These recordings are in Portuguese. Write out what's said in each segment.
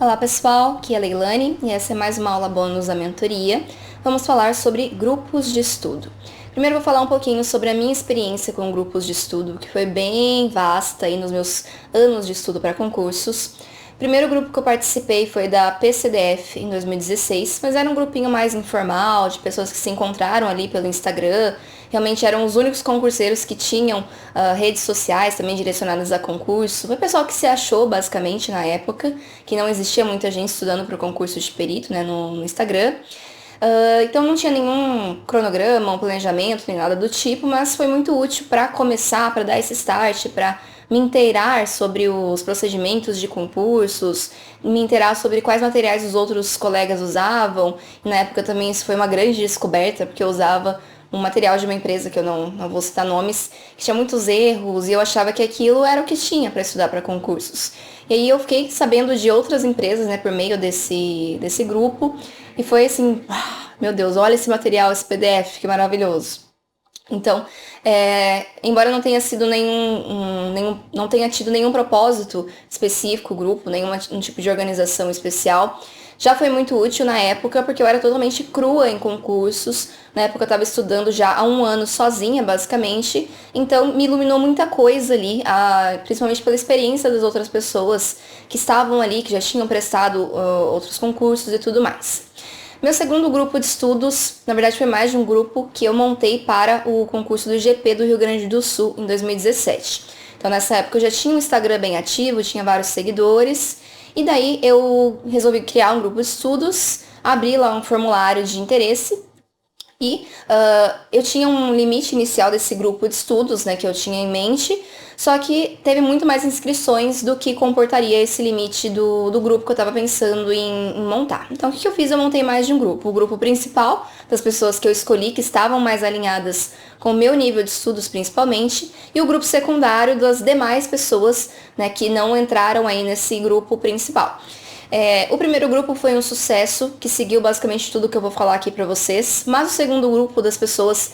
Olá pessoal, aqui é a Leilane e essa é mais uma aula bônus da mentoria. Vamos falar sobre grupos de estudo. Primeiro vou falar um pouquinho sobre a minha experiência com grupos de estudo, que foi bem vasta aí nos meus anos de estudo para concursos. O primeiro grupo que eu participei foi da PCDF em 2016, mas era um grupinho mais informal, de pessoas que se encontraram ali pelo Instagram. Realmente eram os únicos concurseiros que tinham redes sociais também direcionadas a concurso. Foi o pessoal que se achou basicamente na época, que não existia muita gente estudando para o concurso de perito, né, no Instagram. Então não tinha nenhum cronograma, um planejamento, nem nada do tipo, mas foi muito útil para começar, para dar esse start, para me inteirar sobre os procedimentos de concursos, me inteirar sobre quais materiais os outros colegas usavam. E na época também isso foi uma grande descoberta, porque eu usava um material de uma empresa, que eu não vou citar nomes, que tinha muitos erros, e eu achava que aquilo era o que tinha para estudar para concursos. E aí eu fiquei sabendo de outras empresas, né, por meio desse grupo, e foi assim, meu Deus, olha esse material, esse PDF, que maravilhoso. Então, embora não tenha sido não tenha tido nenhum propósito específico, grupo, nenhum tipo de organização especial, já foi muito útil na época, porque eu era totalmente crua em concursos. Na época eu estava estudando já há um ano sozinha, basicamente. Então me iluminou muita coisa ali, principalmente pela experiência das outras pessoas que estavam ali, que já tinham prestado outros concursos e tudo mais. Meu segundo grupo de estudos, na verdade foi mais de um grupo que eu montei para o concurso do IGP do Rio Grande do Sul em 2017. Então nessa época eu já tinha um Instagram bem ativo, tinha vários seguidores, e daí eu resolvi criar um grupo de estudos, abri lá um formulário de interesse, e eu tinha um limite inicial desse grupo de estudos, né, que eu tinha em mente, só que teve muito mais inscrições do que comportaria esse limite do grupo que eu estava pensando em montar. Então o que eu fiz? Eu montei mais de um grupo. O grupo principal, das pessoas que eu escolhi, que estavam mais alinhadas com o meu nível de estudos principalmente, e o grupo secundário das demais pessoas, né, que não entraram aí nesse grupo principal. O primeiro grupo foi um sucesso, que seguiu basicamente tudo que eu vou falar aqui pra vocês, mas o segundo grupo das pessoas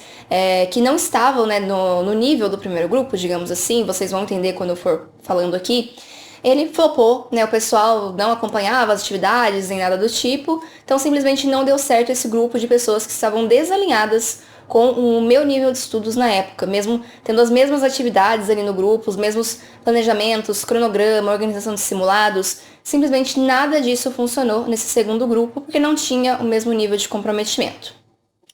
que não estavam, né, no nível do primeiro grupo, digamos assim, vocês vão entender quando eu for falando aqui, ele flopou, né, o pessoal não acompanhava as atividades nem nada do tipo, então simplesmente não deu certo esse grupo de pessoas que estavam desalinhadas com o meu nível de estudos na época, mesmo tendo as mesmas atividades ali no grupo, os mesmos planejamentos, cronograma, organização de simulados, simplesmente nada disso funcionou nesse segundo grupo, porque não tinha o mesmo nível de comprometimento.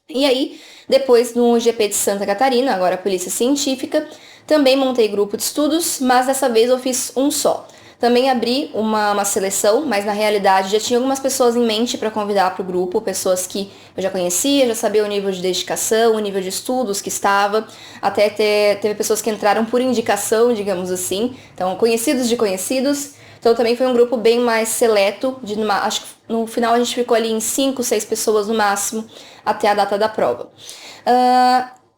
E aí, depois no GP de Santa Catarina, agora a Polícia Científica, também montei grupo de estudos, mas dessa vez eu fiz um só. Também abri uma seleção, mas na realidade já tinha algumas pessoas em mente para convidar para o grupo, pessoas que eu já conhecia, já sabia o nível de dedicação, o nível de estudos que estava, até teve pessoas que entraram por indicação, digamos assim, então conhecidos de conhecidos. Então também foi um grupo bem mais seleto, acho que no final a gente ficou ali em 5, 6 pessoas no máximo, até a data da prova.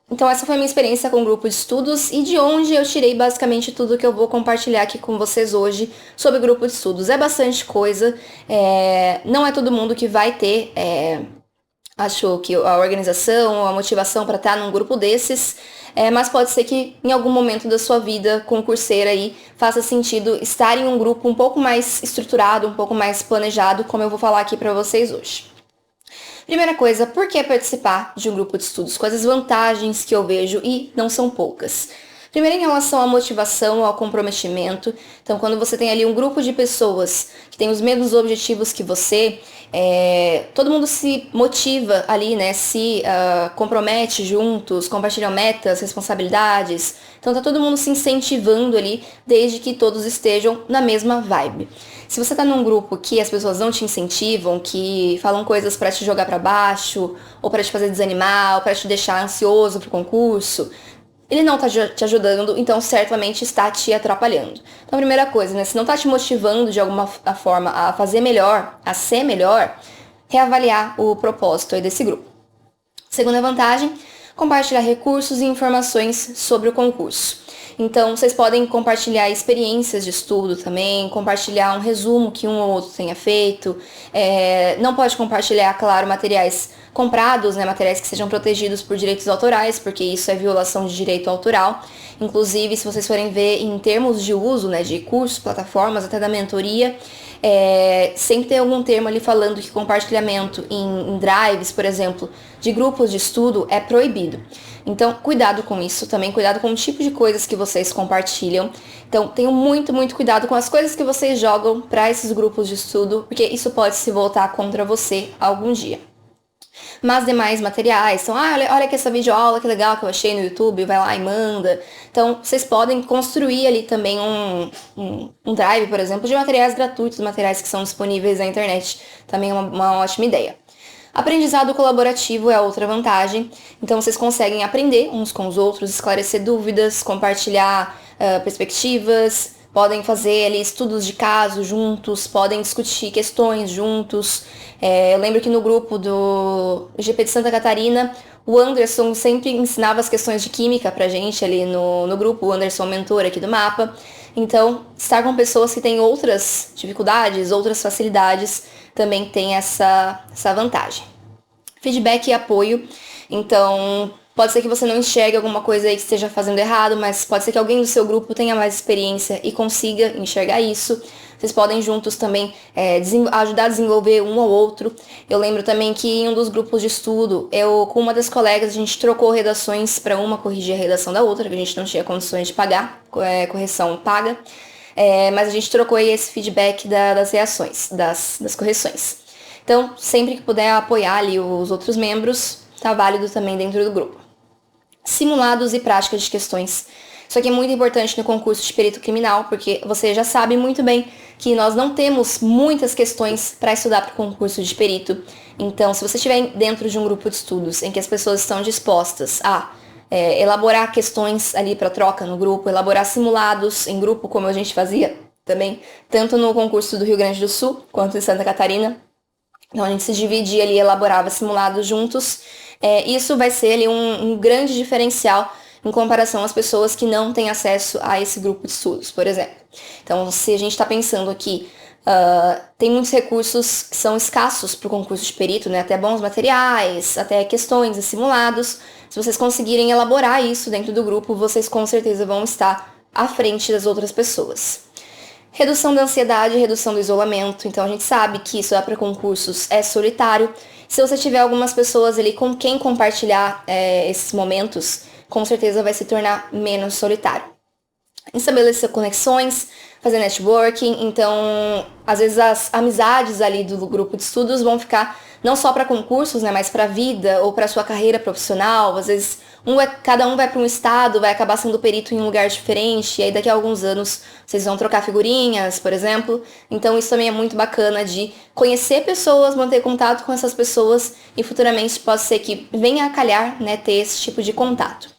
Então essa foi a minha experiência com o grupo de estudos e de onde eu tirei basicamente tudo que eu vou compartilhar aqui com vocês hoje sobre grupo de estudos. É bastante coisa, não é todo mundo que vai ter, acho que a organização, a motivação para estar num grupo desses, mas pode ser que em algum momento da sua vida concurseira aí faça sentido estar em um grupo um pouco mais estruturado, um pouco mais planejado, como eu vou falar aqui para vocês hoje. Primeira coisa, por que participar de um grupo de estudos? Quais as vantagens que eu vejo? E não são poucas. Primeiro, em relação à motivação, ao comprometimento. Então, quando você tem ali um grupo de pessoas que tem os mesmos objetivos que você, todo mundo se motiva ali, né? Se compromete juntos, compartilham metas, responsabilidades. Então, tá todo mundo se incentivando ali, desde que todos estejam na mesma vibe. Se você tá num grupo que as pessoas não te incentivam, que falam coisas para te jogar para baixo, ou para te fazer desanimar, ou para te deixar ansioso pro concurso, ele não tá te ajudando, então certamente está te atrapalhando. Então a primeira coisa, né, se não tá te motivando de alguma forma a fazer melhor, a ser melhor, reavaliar o propósito aí desse grupo. Segunda vantagem, compartilhar recursos e informações sobre o concurso. Então, vocês podem compartilhar experiências de estudo também, compartilhar um resumo que um ou outro tenha feito. Não pode compartilhar, claro, materiais comprados, né, materiais que sejam protegidos por direitos autorais, porque isso é violação de direito autoral. Inclusive, se vocês forem ver em termos de uso, né, de cursos, plataformas, até da mentoria, sempre tem algum termo ali falando que compartilhamento em drives, por exemplo, de grupos de estudo é proibido. Então, cuidado com isso também, cuidado com o tipo de coisas que vocês compartilham. Então, tenham muito, muito cuidado com as coisas que vocês jogam para esses grupos de estudo, porque isso pode se voltar contra você algum dia. Mas demais materiais, então, olha aqui essa videoaula, que legal que eu achei no YouTube, vai lá e manda. Então, vocês podem construir ali também um drive, por exemplo, de materiais gratuitos, materiais que são disponíveis na internet. Também é uma ótima ideia. Aprendizado colaborativo é outra vantagem, então vocês conseguem aprender uns com os outros, esclarecer dúvidas, compartilhar perspectivas, podem fazer ali estudos de caso juntos, podem discutir questões juntos. Eu lembro que no grupo do GP de Santa Catarina, o Anderson sempre ensinava as questões de química pra gente ali no grupo, o Anderson é o mentor aqui do mapa. Então, estar com pessoas que têm outras dificuldades, outras facilidades, também tem essa vantagem. Feedback e apoio. Então, pode ser que você não enxergue alguma coisa aí que esteja fazendo errado, mas pode ser que alguém do seu grupo tenha mais experiência e consiga enxergar isso. Vocês podem juntos também ajudar a desenvolver um ao outro. Eu lembro também que em um dos grupos de estudo, com uma das colegas, a gente trocou redações para uma corrigir a redação da outra, que a gente não tinha condições de pagar, correção paga. Mas a gente trocou aí esse feedback das reações, das correções. Então, sempre que puder apoiar ali os outros membros, tá válido também dentro do grupo. Simulados e práticas de questões. Isso aqui é muito importante no concurso de perito criminal, porque você já sabe muito bem que nós não temos muitas questões para estudar para o concurso de perito. Então, se você estiver dentro de um grupo de estudos em que as pessoas estão dispostas a elaborar questões ali para troca no grupo, elaborar simulados em grupo, como a gente fazia também, tanto no concurso do Rio Grande do Sul quanto em Santa Catarina. Então, a gente se dividia ali e elaborava simulados juntos. Isso vai ser ali um grande diferencial em comparação às pessoas que não têm acesso a esse grupo de estudos, por exemplo. Então, se a gente está pensando aqui, tem muitos recursos que são escassos para o concurso de perito, né? Até bons materiais, até questões e simulados. Se vocês conseguirem elaborar isso dentro do grupo, vocês com certeza vão estar à frente das outras pessoas. Redução da ansiedade, redução do isolamento. Então, a gente sabe que isso para concursos é solitário. Se você tiver algumas pessoas ali com quem compartilhar esses momentos, com certeza vai se tornar menos solitário. Estabelecer conexões, fazer networking. Então, às vezes as amizades ali do grupo de estudos vão ficar não só para concursos, né, mas para a vida ou para sua carreira profissional. Às vezes cada um vai para um estado, vai acabar sendo perito em um lugar diferente, e aí daqui a alguns anos vocês vão trocar figurinhas, por exemplo. Então isso também é muito bacana de conhecer pessoas, manter contato com essas pessoas e futuramente pode ser que venha a calhar, né, ter esse tipo de contato.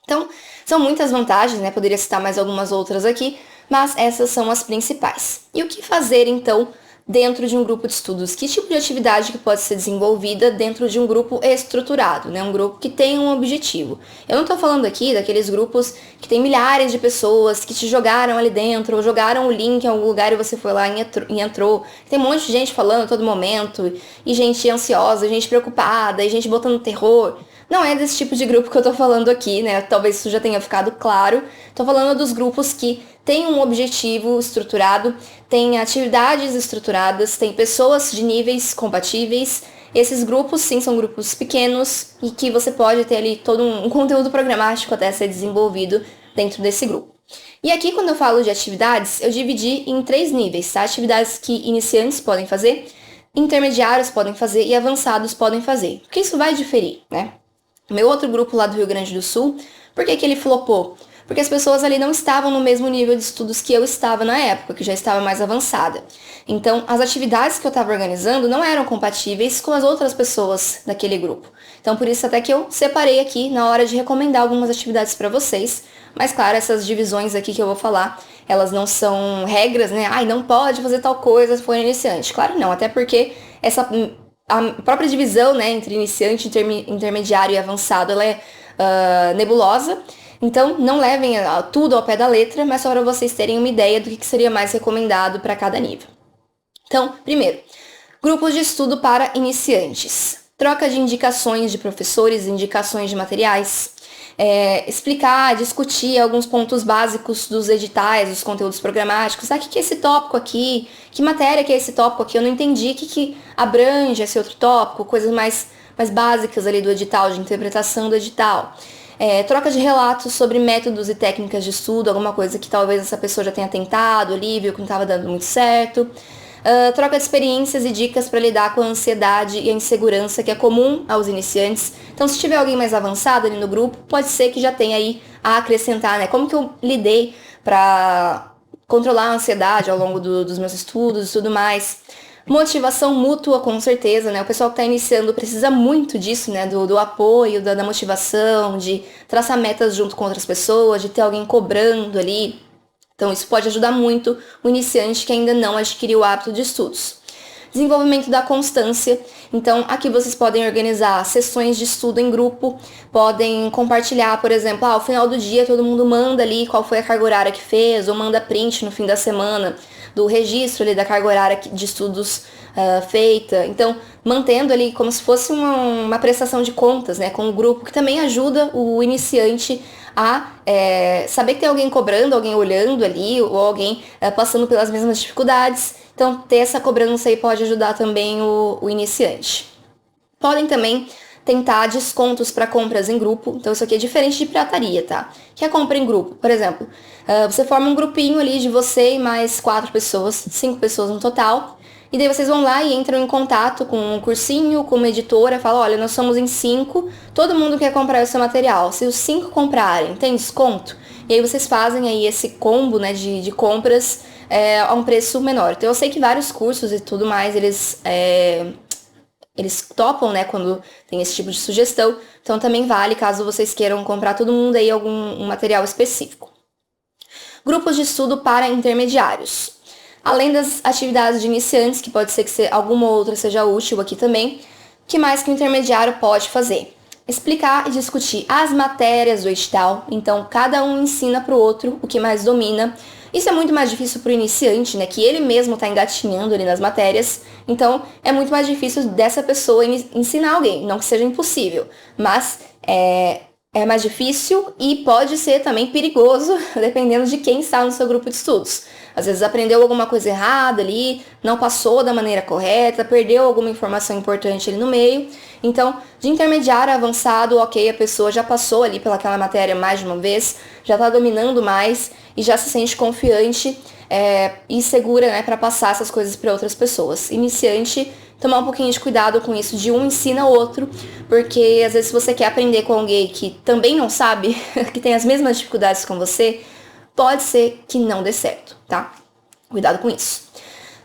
Então, são muitas vantagens, né? Poderia citar mais algumas outras aqui, mas essas são as principais. E o que fazer, então, dentro de um grupo de estudos? Que tipo de atividade que pode ser desenvolvida dentro de um grupo estruturado, né? Um grupo que tem um objetivo. Eu não estou falando aqui daqueles grupos que tem milhares de pessoas que te jogaram ali dentro, ou jogaram o link em algum lugar e você foi lá e entrou. Tem um monte de gente falando a todo momento, e gente ansiosa, gente preocupada, e gente botando terror. Não é desse tipo de grupo que eu tô falando aqui, né? Talvez isso já tenha ficado claro. Tô falando dos grupos que têm um objetivo estruturado, têm atividades estruturadas, têm pessoas de níveis compatíveis. Esses grupos, sim, são grupos pequenos e que você pode ter ali todo um conteúdo programático até ser desenvolvido dentro desse grupo. E aqui, quando eu falo de atividades, eu dividi em 3 níveis, tá? Atividades que iniciantes podem fazer, intermediários podem fazer e avançados podem fazer. Porque isso vai diferir, né? O meu outro grupo lá do Rio Grande do Sul, por que ele flopou? Porque as pessoas ali não estavam no mesmo nível de estudos que eu estava na época, que já estava mais avançada. Então, as atividades que eu estava organizando não eram compatíveis com as outras pessoas daquele grupo. Então, por isso até que eu separei aqui na hora de recomendar algumas atividades para vocês. Mas, claro, essas divisões aqui que eu vou falar, elas não são regras, né? Não pode fazer tal coisa se for iniciante. Claro não, até porque a própria divisão, né, entre iniciante, intermediário e avançado, ela é nebulosa. Então, não levem tudo ao pé da letra, mas só para vocês terem uma ideia do que seria mais recomendado para cada nível. Então, primeiro, grupos de estudo para iniciantes. Troca de indicações de professores, indicações de materiais. explicar, discutir alguns pontos básicos dos editais, dos conteúdos programáticos. O que é esse tópico aqui? Que matéria que é esse tópico aqui? Eu não entendi. O que abrange esse outro tópico? Coisas mais básicas ali do edital, de interpretação do edital. Troca de relatos sobre métodos e técnicas de estudo, alguma coisa que talvez essa pessoa já tenha tentado ali, viu que não estava dando muito certo. Troca de experiências e dicas para lidar com a ansiedade e a insegurança que é comum aos iniciantes. Então, se tiver alguém mais avançado ali no grupo, pode ser que já tenha aí a acrescentar, né? Como que eu lidei para controlar a ansiedade ao longo dos meus estudos e tudo mais. Motivação mútua, com certeza, né? O pessoal que está iniciando precisa muito disso, né? Do apoio, da motivação, de traçar metas junto com outras pessoas, de ter alguém cobrando ali. Então, isso pode ajudar muito o iniciante que ainda não adquiriu o hábito de estudos. Desenvolvimento da constância. Então, aqui vocês podem organizar sessões de estudo em grupo, podem compartilhar, por exemplo, ao final do dia todo mundo manda ali qual foi a carga horária que fez, ou manda print no fim da semana do registro ali da carga horária de estudos feita. Então, mantendo ali como se fosse uma prestação de contas, né, com o grupo, que também ajuda o iniciante a saber que tem alguém cobrando, alguém olhando ali, ou alguém passando pelas mesmas dificuldades. Então, ter essa cobrança aí pode ajudar também o iniciante. Podem também tentar descontos para compras em grupo. Então, isso aqui é diferente de pirataria, tá? Que é compra em grupo. Por exemplo, você forma um grupinho ali de você e mais 4 pessoas, 5 pessoas no total. E daí vocês vão lá e entram em contato com um cursinho, com uma editora, falam, olha, nós somos em 5, todo mundo quer comprar o seu material. Se os 5 comprarem, tem desconto? E aí vocês fazem aí esse combo, né, de compras a um preço menor. Então eu sei que vários cursos e tudo mais, eles topam, né, quando tem esse tipo de sugestão. Então também vale caso vocês queiram comprar todo mundo aí um material específico. Grupos de estudo para intermediários. Além das atividades de iniciantes, que pode ser que alguma outra seja útil aqui também, o que mais que o intermediário pode fazer? Explicar e discutir as matérias do edital. Então, cada um ensina para o outro o que mais domina. Isso é muito mais difícil para o iniciante, né? Que ele mesmo está engatinhando ali nas matérias. Então, é muito mais difícil dessa pessoa ensinar alguém. Não que seja impossível, mas é mais difícil e pode ser também perigoso, dependendo de quem está no seu grupo de estudos. Às vezes aprendeu alguma coisa errada ali, não passou da maneira correta, perdeu alguma informação importante ali no meio. Então, de intermediário a avançado, ok, a pessoa já passou ali pelaquela matéria mais de uma vez, já está dominando mais e já se sente confiante e segura, né, para passar essas coisas para outras pessoas. Iniciante, tomar um pouquinho de cuidado com isso, de um ensina o outro, porque às vezes se você quer aprender com alguém que também não sabe, que tem as mesmas dificuldades com você, pode ser que não dê certo, tá? Cuidado com isso.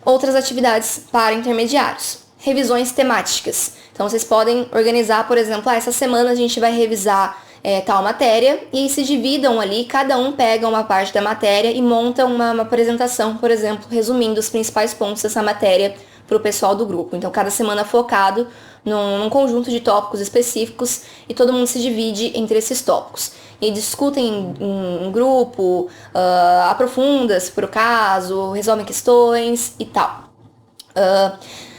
Outras atividades para intermediários. Revisões temáticas. Então, vocês podem organizar, por exemplo, essa semana a gente vai revisar tal matéria e se dividam ali, cada um pega uma parte da matéria e monta uma apresentação, por exemplo, resumindo os principais pontos dessa matéria para o pessoal do grupo. Então, cada semana focado num conjunto de tópicos específicos e todo mundo se divide entre esses tópicos. E discutem em grupo, aprofunda-se por caso, resolvem questões e tal.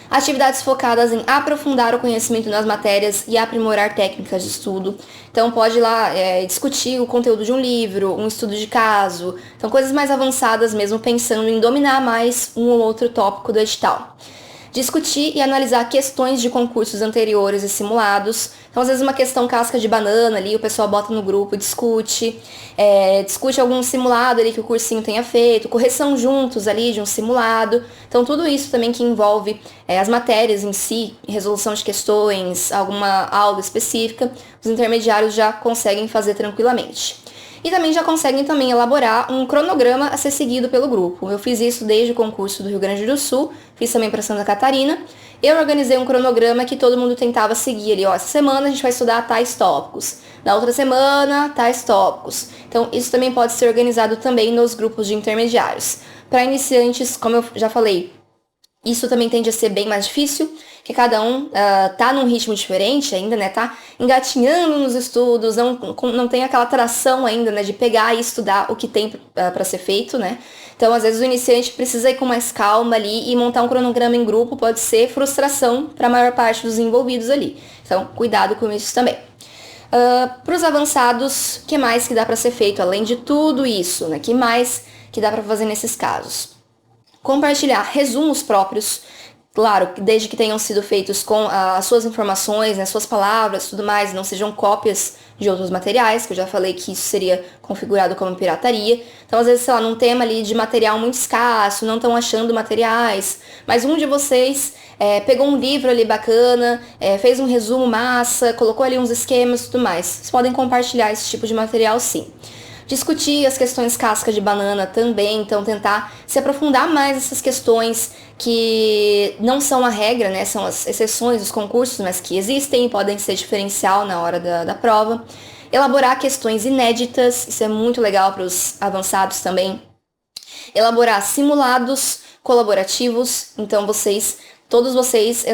Atividades focadas em aprofundar o conhecimento nas matérias e aprimorar técnicas de estudo. Então pode ir lá discutir o conteúdo de um livro, um estudo de caso. Então coisas mais avançadas mesmo, pensando em dominar mais um ou outro tópico do edital. Discutir e analisar questões de concursos anteriores e simulados. Então, às vezes, uma questão casca de banana ali, o pessoal bota no grupo, discute. Discute algum simulado ali que o cursinho tenha feito, correção juntos ali de um simulado. Então, tudo isso também que envolve as matérias em si, resolução de questões, alguma aula específica, os intermediários já conseguem fazer tranquilamente. E também já conseguem também elaborar um cronograma a ser seguido pelo grupo. Eu fiz isso desde o concurso do Rio Grande do Sul, fiz também para Santa Catarina. Eu organizei um cronograma que todo mundo tentava seguir ali. Essa semana a gente vai estudar tais tópicos, na outra semana tais tópicos. Então isso também pode ser organizado também nos grupos de intermediários. Para iniciantes, como eu já falei, isso também tende a ser bem mais difícil, que cada um tá num ritmo diferente ainda, né? Tá engatinhando nos estudos, não tem aquela tração ainda, né? De pegar e estudar o que tem para ser feito, né? Então, às vezes, o iniciante precisa ir com mais calma ali e montar um cronograma em grupo pode ser frustração para a maior parte dos envolvidos ali. Então, cuidado com isso também. Para os avançados, o que mais que dá para ser feito além de tudo isso, né? Que mais que dá para fazer nesses casos? Compartilhar resumos próprios, claro, desde que tenham sido feitos com as suas informações, né, suas palavras, tudo mais, não sejam cópias de outros materiais, que eu já falei que isso seria configurado como pirataria. Então, às vezes, sei lá, num tema ali de material muito escasso, não estão achando materiais, mas um de vocês pegou um livro ali bacana, fez um resumo massa, colocou ali uns esquemas e tudo mais. Vocês podem compartilhar esse tipo de material, sim. Discutir as questões casca de banana também, então tentar se aprofundar mais nessas questões que não são a regra, né? São as exceções dos concursos, mas que existem e podem ser diferencial na hora da prova. Elaborar questões inéditas, isso é muito legal para os avançados também. Elaborar simulados colaborativos, então todos vocês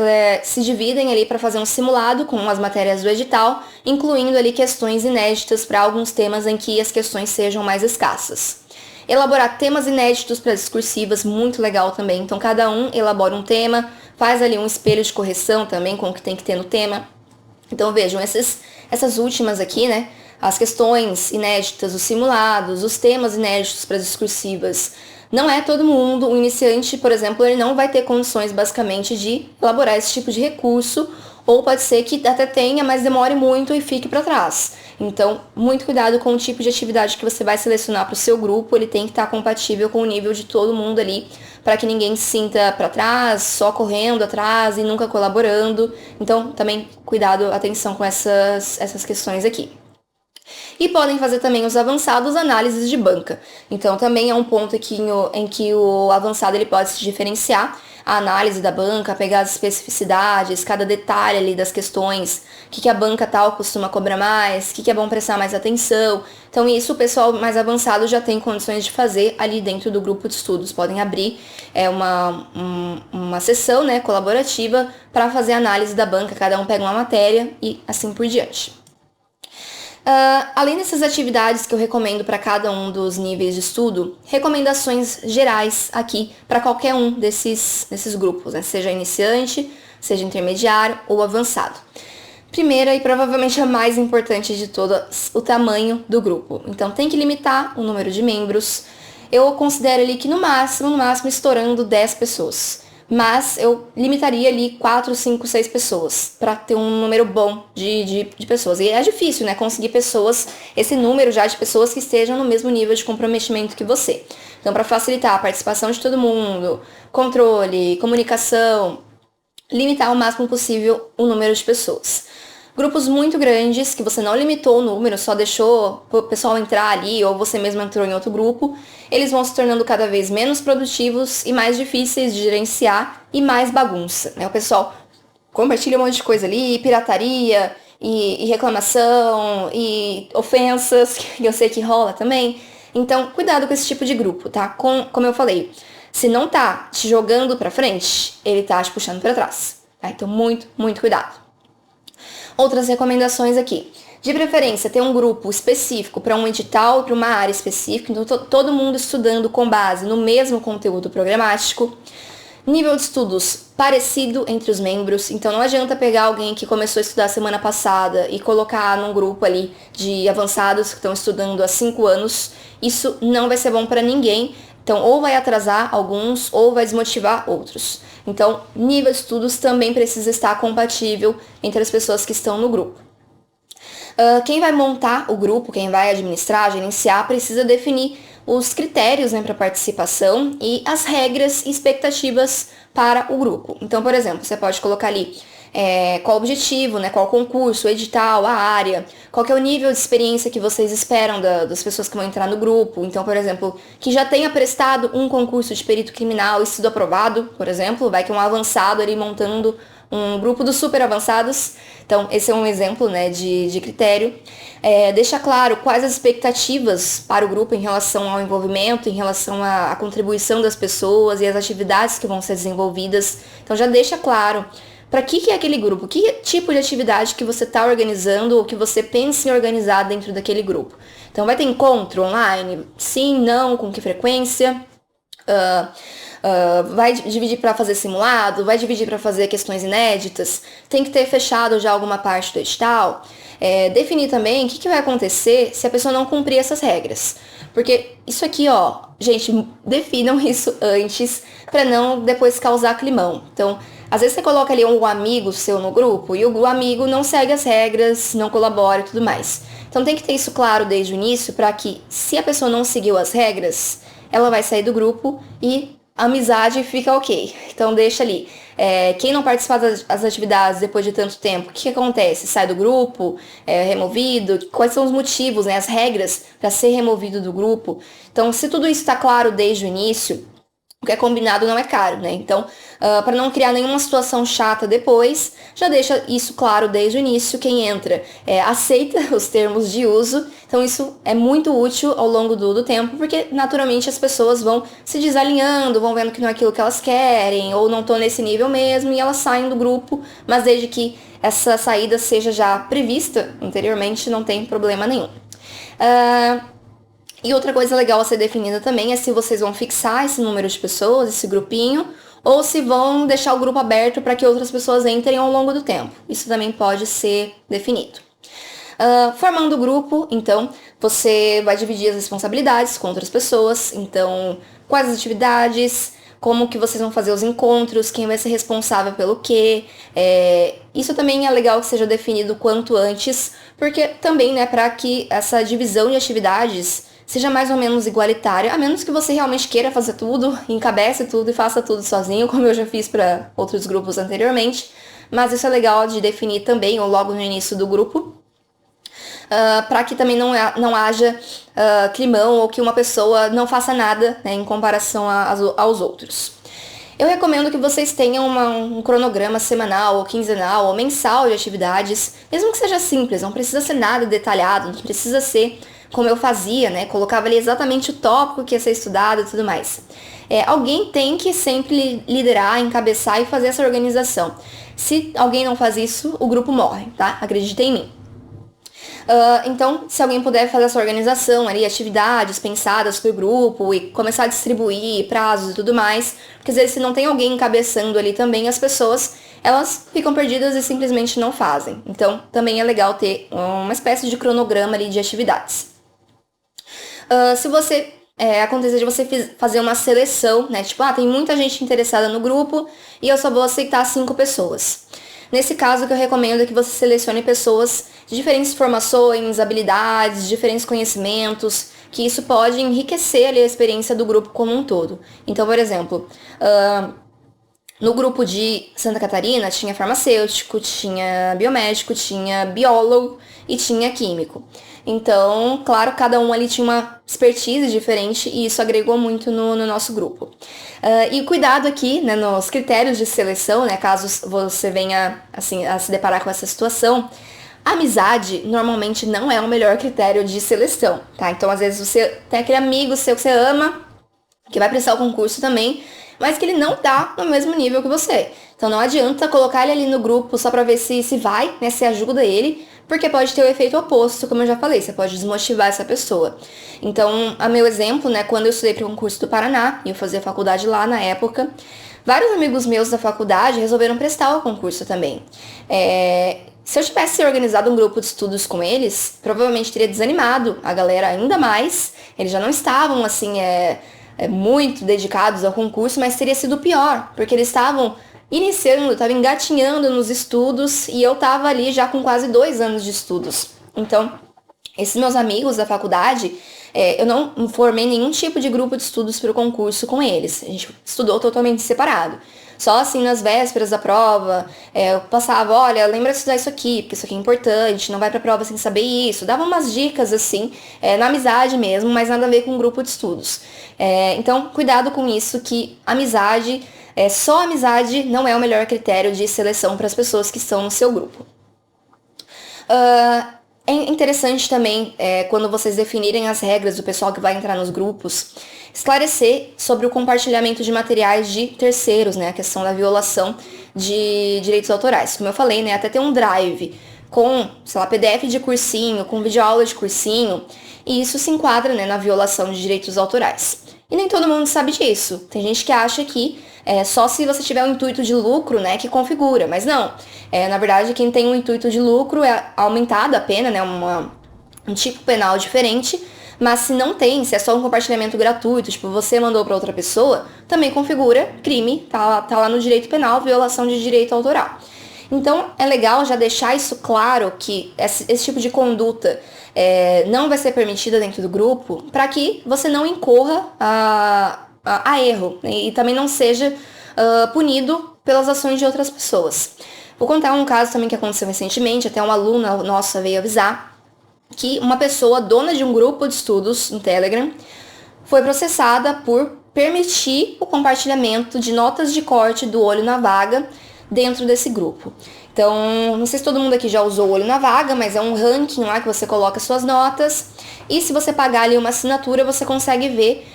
se dividem ali para fazer um simulado com as matérias do edital, incluindo ali questões inéditas para alguns temas em que as questões sejam mais escassas. Elaborar temas inéditos para discursivas, muito legal também. Então, cada um elabora um tema, faz ali um espelho de correção também com o que tem que ter no tema. Então, vejam, essas últimas aqui, né? As questões inéditas, os simulados, os temas inéditos para discursivas. Não é todo mundo, o iniciante, por exemplo, ele não vai ter condições basicamente de elaborar esse tipo de recurso, ou pode ser que até tenha, mas demore muito e fique para trás. Então, muito cuidado com o tipo de atividade que você vai selecionar para o seu grupo, ele tem que estar compatível com o nível de todo mundo ali, para que ninguém se sinta para trás, só correndo atrás e nunca colaborando. Então, também cuidado, atenção com essas questões aqui. E podem fazer também os avançados análises de banca. Então também é um ponto aqui em que o avançado ele pode se diferenciar. A análise da banca, pegar as especificidades, cada detalhe ali das questões, o que a banca tal costuma cobrar mais, o que é bom prestar mais atenção. Então isso o pessoal mais avançado já tem condições de fazer ali dentro do grupo de estudos. Podem abrir uma sessão, né, colaborativa para fazer a análise da banca, cada um pega uma matéria e assim por diante. Além dessas atividades que eu recomendo para cada um dos níveis de estudo, recomendações gerais aqui para qualquer um desses grupos, né? Seja iniciante, seja intermediário ou avançado. Primeira e provavelmente a mais importante de todas, o tamanho do grupo. Então tem que limitar o número de membros. Eu considero ali que no máximo estourando 10 pessoas. Mas eu limitaria ali 4, 5, 6 pessoas para ter um número bom de pessoas. E é difícil, né, conseguir esse número já de pessoas que estejam no mesmo nível de comprometimento que você. Então, para facilitar a participação de todo mundo, controle, comunicação, limitar ao máximo possível o número de pessoas. Grupos muito grandes, que você não limitou o número, só deixou o pessoal entrar ali, ou você mesmo entrou em outro grupo, eles vão se tornando cada vez menos produtivos e mais difíceis de gerenciar e mais bagunça, né? O pessoal compartilha um monte de coisa ali, pirataria e reclamação e ofensas, que eu sei que rola também. Então, cuidado com esse tipo de grupo, tá? Como eu falei, se não tá te jogando pra frente, ele tá te puxando pra trás, tá? Então, muito, muito cuidado. Outras recomendações aqui. De preferência, ter um grupo específico para um edital, para uma área específica, então todo mundo estudando com base no mesmo conteúdo programático. Nível de estudos parecido entre os membros, então não adianta pegar alguém que começou a estudar semana passada e colocar num grupo ali de avançados que estão estudando há 5 anos. Isso não vai ser bom para ninguém. Então, ou vai atrasar alguns, ou vai desmotivar outros. Então, nível de estudos também precisa estar compatível entre as pessoas que estão no grupo. Quem vai montar o grupo, quem vai administrar, gerenciar, precisa definir os critérios, né, para participação e as regras e expectativas para o grupo. Então, por exemplo, você pode colocar ali qual o objetivo, né, qual o concurso, o edital, a área, qual que é o nível de experiência que vocês esperam das pessoas que vão entrar no grupo. Então, por exemplo, que já tenha prestado um concurso de perito criminal e sido aprovado, por exemplo, vai que um avançado ali montando um grupo dos super avançados. Então, esse é um exemplo, né, de critério. Deixa claro quais as expectativas para o grupo em relação ao envolvimento, em relação à contribuição das pessoas e as atividades que vão ser desenvolvidas. Então, já deixa claro para que é aquele grupo, que tipo de atividade que você está organizando ou que você pensa em organizar dentro daquele grupo. Então, vai ter encontro online? Sim, não, com que frequência? vai dividir para fazer simulado, vai dividir para fazer questões inéditas, tem que ter fechado já alguma parte do edital. Definir também o que vai acontecer se a pessoa não cumprir essas regras. Porque isso aqui, ó, gente, definam isso antes para não depois causar climão. Então, às vezes você coloca ali um amigo seu no grupo e o amigo não segue as regras, não colabora e tudo mais. Então tem que ter isso claro desde o início para que, se a pessoa não seguiu as regras, ela vai sair do grupo e a amizade fica ok. Então deixa ali. Quem não participar das atividades depois de tanto tempo, o que acontece? Sai do grupo? É removido? Quais são os motivos, né, as regras para ser removido do grupo? Então, se tudo isso está claro desde o início, o que é combinado não é caro, né? Então, para não criar nenhuma situação chata depois, já deixa isso claro desde o início. Quem entra aceita os termos de uso. Então, isso é muito útil ao longo do tempo, porque naturalmente as pessoas vão se desalinhando, vão vendo que não é aquilo que elas querem, ou não estão nesse nível mesmo, e elas saem do grupo, mas desde que essa saída seja já prevista anteriormente, não tem problema nenhum. E outra coisa legal a ser definida também é se vocês vão fixar esse número de pessoas, esse grupinho, ou se vão deixar o grupo aberto para que outras pessoas entrem ao longo do tempo. Isso também pode ser definido. Formando o grupo, então, você vai dividir as responsabilidades com outras pessoas. Então, quais as atividades, como que vocês vão fazer os encontros, quem vai ser responsável pelo quê. Isso também é legal que seja definido quanto antes, porque também, né, para que essa divisão de atividades seja mais ou menos igualitária, a menos que você realmente queira fazer tudo, encabece tudo e faça tudo sozinho, como eu já fiz para outros grupos anteriormente. Mas isso é legal de definir também, ou logo no início do grupo, para que também não haja climão ou que uma pessoa não faça nada, né, em comparação aos outros. Eu recomendo que vocês tenham um cronograma semanal, ou quinzenal, ou mensal de atividades, mesmo que seja simples, não precisa ser nada detalhado, não precisa ser como eu fazia, né? Colocava ali exatamente o tópico que ia ser estudado e tudo mais. Alguém tem que sempre liderar, encabeçar e fazer essa organização. Se alguém não faz isso, o grupo morre, tá? Acreditem em mim. Então, se alguém puder fazer essa organização ali, atividades pensadas pro grupo e começar a distribuir prazos e tudo mais, porque às vezes se não tem alguém encabeçando ali também, as pessoas, elas ficam perdidas e simplesmente não fazem. Então, também é legal ter uma espécie de cronograma ali de atividades. Se você acontecer de você fazer uma seleção, né? Tipo, tem muita gente interessada no grupo e eu só vou aceitar 5 pessoas. Nesse caso, o que eu recomendo é que você selecione pessoas de diferentes formações, habilidades, diferentes conhecimentos, que isso pode enriquecer ali a experiência do grupo como um todo. Então, por exemplo, no grupo de Santa Catarina tinha farmacêutico, tinha biomédico, tinha biólogo e tinha químico. Então, claro, cada um ali tinha uma expertise diferente e isso agregou muito no nosso grupo. E cuidado aqui, né, nos critérios de seleção, né, caso você venha assim, a se deparar com essa situação, a amizade normalmente não é o melhor critério de seleção, tá? Então, às vezes você tem aquele amigo seu que você ama, que vai prestar o concurso também, mas que ele não tá no mesmo nível que você. Então não adianta colocar ele ali no grupo só pra ver se vai, né, se ajuda ele, porque pode ter o efeito oposto, como eu já falei, você pode desmotivar essa pessoa. Então, a meu exemplo, né, quando eu estudei para o concurso do Paraná, e eu fazia faculdade lá na época, vários amigos meus da faculdade resolveram prestar o concurso também. Se eu tivesse organizado um grupo de estudos com eles, provavelmente teria desanimado a galera ainda mais. Eles já não estavam, assim, muito dedicados ao concurso, mas teria sido pior, porque eles estavam iniciando, estavam engatinhando nos estudos e eu estava ali já com quase 2 anos de estudos. Então, esses meus amigos da faculdade, eu não formei nenhum tipo de grupo de estudos para o concurso com eles. A gente estudou totalmente separado. Só assim, nas vésperas da prova, eu passava, olha, lembra de estudar isso aqui, porque isso aqui é importante, não vai pra prova sem saber isso. Dava umas dicas, assim, na amizade mesmo, mas nada a ver com um grupo de estudos. Então, cuidado com isso, que amizade, só amizade não é o melhor critério de seleção para as pessoas que estão no seu grupo. É interessante também, quando vocês definirem as regras do pessoal que vai entrar nos grupos, esclarecer sobre o compartilhamento de materiais de terceiros, né? A questão da violação de direitos autorais. Como eu falei, né? Até ter um drive com, sei lá, PDF de cursinho, com videoaula de cursinho, e isso se enquadra, né, na violação de direitos autorais. E nem todo mundo sabe disso. Tem gente que acha que só se você tiver um intuito de lucro, né, que configura. Mas não. Na verdade, quem tem um intuito de lucro é aumentado a pena, né, um tipo penal diferente. Mas se não tem, se é só um compartilhamento gratuito, tipo, você mandou para outra pessoa, também configura crime, tá lá no direito penal, violação de direito autoral. Então, é legal já deixar isso claro, que esse tipo de conduta não vai ser permitida dentro do grupo, para que você não incorra a erro, né? E também não seja punido pelas ações de outras pessoas. Vou contar um caso também que aconteceu recentemente, até uma aluna nossa veio avisar, que uma pessoa dona de um grupo de estudos no Telegram foi processada por permitir o compartilhamento de notas de corte do Olho na Vaga dentro desse grupo. Então, não sei se todo mundo aqui já usou o Olho na Vaga, mas é um ranking lá que você coloca suas notas, e se você pagar ali uma assinatura, você consegue ver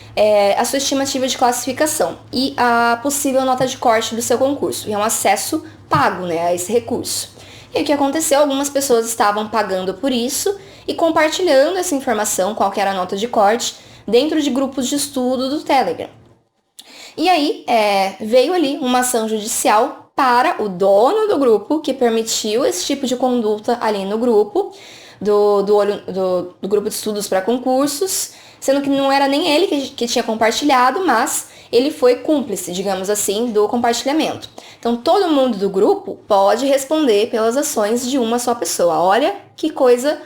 a sua estimativa de classificação e a possível nota de corte do seu concurso. E é um acesso pago, né, a esse recurso. E o que aconteceu? Algumas pessoas estavam pagando por isso e compartilhando essa informação, qual que era a nota de corte, dentro de grupos de estudo do Telegram. E aí veio ali uma ação judicial para o dono do grupo, que permitiu esse tipo de conduta ali no grupo, do grupo de estudos para concursos, sendo que não era nem ele que tinha compartilhado, mas ele foi cúmplice, digamos assim, do compartilhamento. Então, todo mundo do grupo pode responder pelas ações de uma só pessoa. Olha que coisa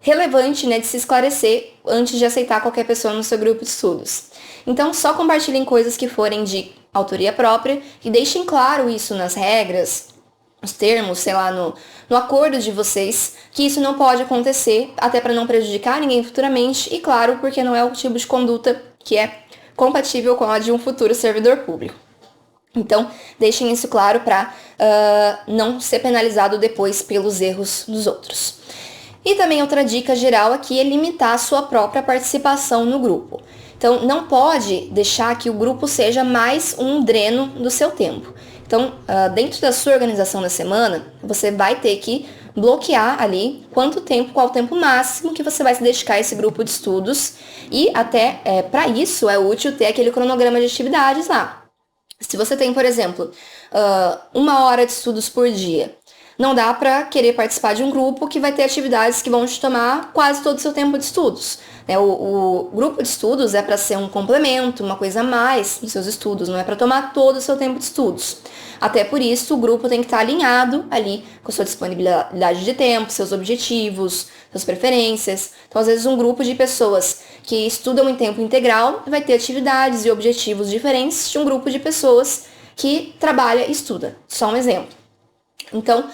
relevante, né, de se esclarecer antes de aceitar qualquer pessoa no seu grupo de estudos. Então, só compartilhem coisas que forem de autoria própria e deixem claro isso nas regras, nos termos, sei lá, no acordo de vocês, que isso não pode acontecer, até para não prejudicar ninguém futuramente, e claro, porque não é o tipo de conduta que é compatível com a de um futuro servidor público. Então, deixem isso claro para não ser penalizado depois pelos erros dos outros. E também outra dica geral aqui é limitar a sua própria participação no grupo. Então, não pode deixar que o grupo seja mais um dreno do seu tempo. Então, dentro da sua organização da semana, você vai ter que bloquear ali qual o tempo máximo que você vai se dedicar a esse grupo de estudos. E até para isso é útil ter aquele cronograma de atividades lá. Se você tem, por exemplo, 1 hora de estudos por dia, não dá para querer participar de um grupo que vai ter atividades que vão te tomar quase todo o seu tempo de estudos. O grupo de estudos é para ser um complemento, uma coisa a mais nos seus estudos, não é para tomar todo o seu tempo de estudos. Até por isso, o grupo tem que estar alinhado ali com a sua disponibilidade de tempo, seus objetivos, suas preferências. Então, às vezes, um grupo de pessoas que estudam em tempo integral vai ter atividades e objetivos diferentes de um grupo de pessoas que trabalha e estuda. Só um exemplo. Então,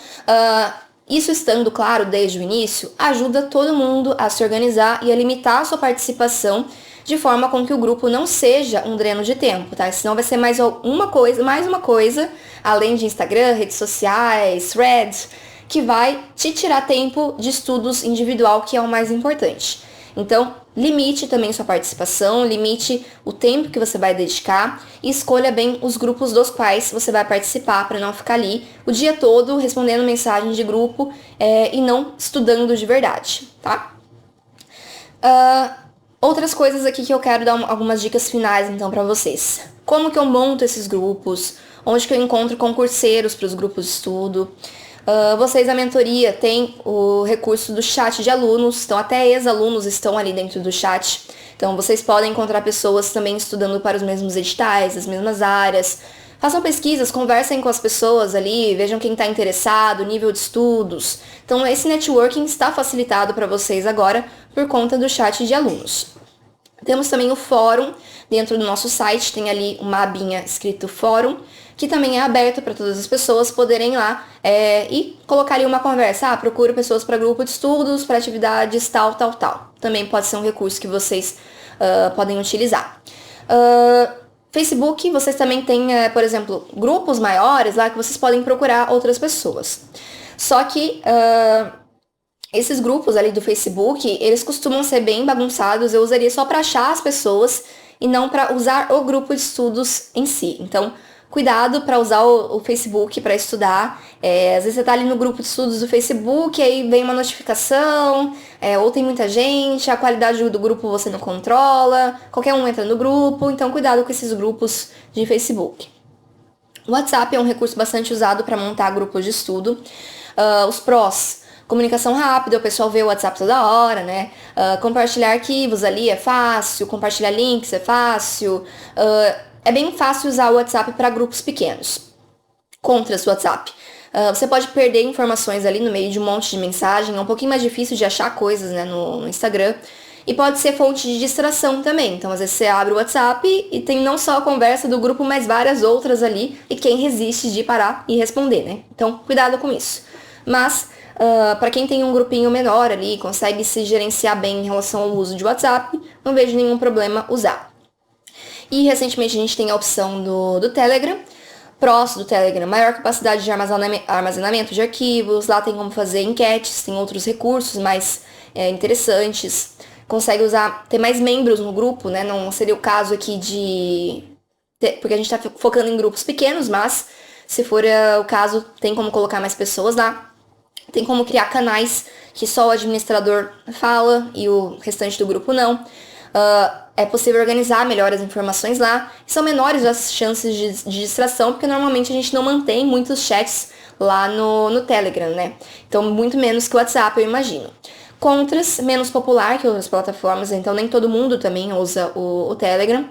isso estando claro desde o início, ajuda todo mundo a se organizar e a limitar a sua participação de forma com que o grupo não seja um dreno de tempo, tá? Senão vai ser mais uma coisa, além de Instagram, redes sociais, threads, que vai te tirar tempo de estudos individual, que é o mais importante. Então, limite também sua participação, limite o tempo que você vai dedicar e escolha bem os grupos dos quais você vai participar para não ficar ali o dia todo respondendo mensagem de grupo e não estudando de verdade, tá? Outras coisas aqui que eu quero dar algumas dicas finais então para vocês. Como que eu monto esses grupos? Onde que eu encontro concurseiros para os grupos de estudo? Vocês, a mentoria, tem o recurso do chat de alunos, então até ex-alunos estão ali dentro do chat. Então vocês podem encontrar pessoas também estudando para os mesmos editais, as mesmas áreas. Façam pesquisas, conversem com as pessoas ali, vejam quem está interessado, nível de estudos. Então esse networking está facilitado para vocês agora por conta do chat de alunos. Temos também o fórum, dentro do nosso site tem ali uma abinha escrito fórum, que também é aberto para todas as pessoas poderem ir lá e colocar ali uma conversa. Procuro pessoas para grupo de estudos, para atividades tal. Também pode ser um recurso que vocês podem utilizar. Facebook, vocês também têm, por exemplo, grupos maiores lá que vocês podem procurar outras pessoas. Só que esses grupos ali do Facebook, eles costumam ser bem bagunçados. Eu usaria só para achar as pessoas e não para usar o grupo de estudos em si. Então, cuidado para usar o Facebook para estudar. Às vezes você tá ali no grupo de estudos do Facebook, aí vem uma notificação, ou tem muita gente, a qualidade do grupo você não controla, qualquer um entra no grupo, então cuidado com esses grupos de Facebook. O WhatsApp é um recurso bastante usado para montar grupos de estudo. Os prós: comunicação rápida, o pessoal vê o WhatsApp toda hora, né? Compartilhar arquivos ali é fácil, compartilhar links é fácil. É bem fácil usar o WhatsApp para grupos pequenos. Contras do WhatsApp: você pode perder informações ali no meio de um monte de mensagem, é um pouquinho mais difícil de achar coisas, né, no Instagram. E pode ser fonte de distração também. Então, às vezes você abre o WhatsApp e tem não só a conversa do grupo, mas várias outras ali. E quem resiste de parar e responder, né? Então, cuidado com isso. Mas, para quem tem um grupinho menor ali, consegue se gerenciar bem em relação ao uso de WhatsApp, não vejo nenhum problema usar. E, recentemente, a gente tem a opção do Telegram. Prós do Telegram: maior capacidade de armazenamento de arquivos. Lá tem como fazer enquetes, tem outros recursos mais interessantes. Consegue ter mais membros no grupo, né? Não seria o caso aqui porque a gente tá focando em grupos pequenos, mas se for o caso, tem como colocar mais pessoas lá. Tem como criar canais que só o administrador fala e o restante do grupo não. É possível organizar melhor as informações lá. São menores as chances de distração, porque normalmente a gente não mantém muitos chats lá no Telegram, né? Então, muito menos que o WhatsApp, eu imagino. Contras: menos popular que outras plataformas, então nem todo mundo também usa o Telegram.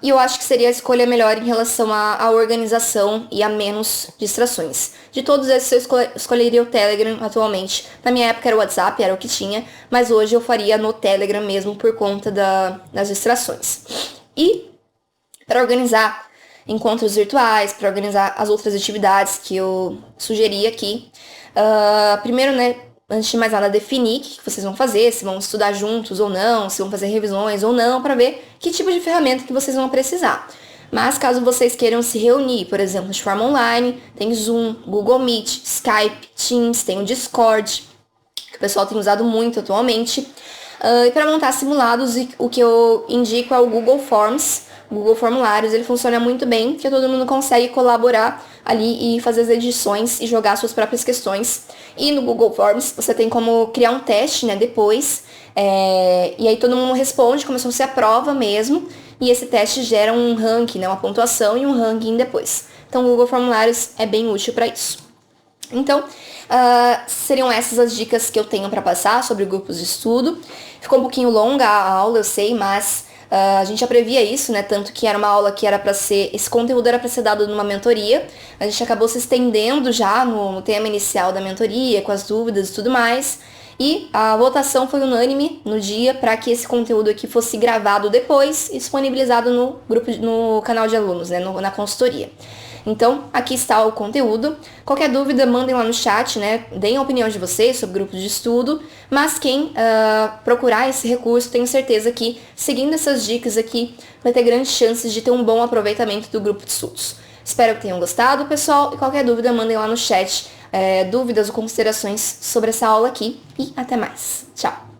E eu acho que seria a escolha melhor em relação à organização e a menos distrações. De todos esses, eu escolheria o Telegram atualmente. Na minha época era o WhatsApp, era o que tinha, mas hoje eu faria no Telegram mesmo por conta das distrações. E para organizar encontros virtuais, para organizar as outras atividades que eu sugeri aqui, primeiro, né, antes de mais nada, definir o que vocês vão fazer, se vão estudar juntos ou não, se vão fazer revisões ou não, para ver que tipo de ferramenta que vocês vão precisar. Mas caso vocês queiram se reunir, por exemplo, de forma online, tem Zoom, Google Meet, Skype, Teams, tem o Discord, que o pessoal tem usado muito atualmente. E para montar simulados, o que eu indico é o Google Forms. O Google Formulários, ele funciona muito bem, porque todo mundo consegue colaborar ali e fazer as edições e jogar suas próprias questões. E no Google Forms, você tem como criar um teste, né, depois, e aí todo mundo responde, como se fosse a prova mesmo, e esse teste gera um ranking, né, uma pontuação e um ranking depois. Então, o Google Formulários é bem útil para isso. Então, seriam essas as dicas que eu tenho para passar sobre grupos de estudo. Ficou um pouquinho longa a aula, eu sei, mas a gente já previa isso, né? Tanto que era uma aula que era para ser... Esse conteúdo era para ser dado numa mentoria. A gente acabou se estendendo já no tema inicial da mentoria, com as dúvidas e tudo mais. E a votação foi unânime no dia para que esse conteúdo aqui fosse gravado depois e disponibilizado no canal de alunos, né? Na consultoria. Então, aqui está o conteúdo. Qualquer dúvida, mandem lá no chat, né? Deem a opinião de vocês sobre grupos de estudo. Mas quem procurar esse recurso, tenho certeza que, seguindo essas dicas aqui, vai ter grandes chances de ter um bom aproveitamento do grupo de estudos. Espero que tenham gostado, pessoal. E qualquer dúvida, mandem lá no chat dúvidas ou considerações sobre essa aula aqui. E até mais. Tchau!